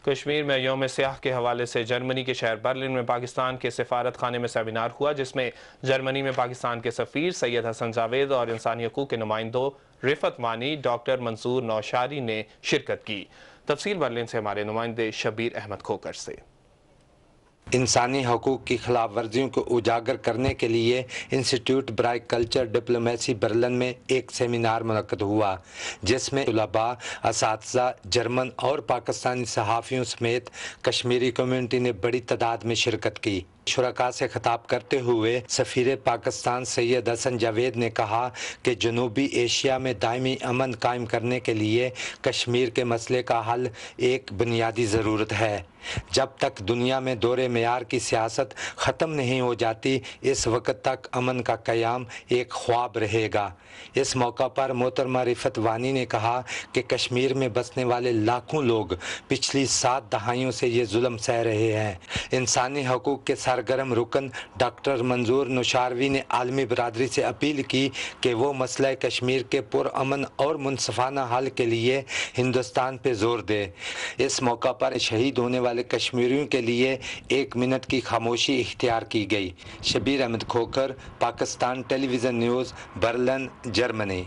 کشمیر میں یوم سیاح کے حوالے سے جرمنی کے شہر برلن میں پاکستان کے سفارت خانے میں سیمینار ہوا، جس میں جرمنی میں پاکستان کے سفیر سید حسن جاوید اور انسانی حقوق کے نمائندوں رفعت وانی، ڈاکٹر منصور نوشاری نے شرکت کی۔ تفصیل برلن سے ہمارے نمائندے شبیر احمد کھوکر سے۔ انسانی حقوق کی خلاف ورزیوں کو اجاگر کرنے کے لیے انسٹیٹیوٹ برائے کلچر ڈپلومیسی برلن میں ایک سیمینار منعقد ہوا، جس میں طلباء، اساتذہ، جرمن اور پاکستانی صحافیوں سمیت کشمیری کمیونٹی نے بڑی تعداد میں شرکت کی۔ شرکاء سے خطاب کرتے ہوئے سفیر پاکستان سید حسن جاوید نے کہا کہ جنوبی ایشیا میں دائمی امن قائم کرنے کے لیے کشمیر کے مسئلے کا حل ایک بنیادی ضرورت ہے۔ جب تک دنیا میں دور معیار کی سیاست ختم نہیں ہو جاتی، اس وقت تک امن کا قیام ایک خواب رہے گا۔ اس موقع پر محترمہ رفعت وانی نے کہا کہ کشمیر میں بسنے والے لاکھوں لوگ پچھلی 7 دہائیوں سے یہ ظلم سہ رہے ہیں۔ انسانی حقوق کے سرگرم رکن ڈاکٹر منصور نوشاروی نے عالمی برادری سے اپیل کی کہ وہ مسئلہ کشمیر کے پرامن اور منصفانہ حل کے لیے ہندوستان پہ زور دے۔ اس موقع پر شہید ہونے والے کشمیریوں کے لیے 1 منٹ کی خاموشی اختیار کی گئی۔ شبیر احمد کھوکر، پاکستان ٹیلی ویژن نیوز، برلن، جرمنی۔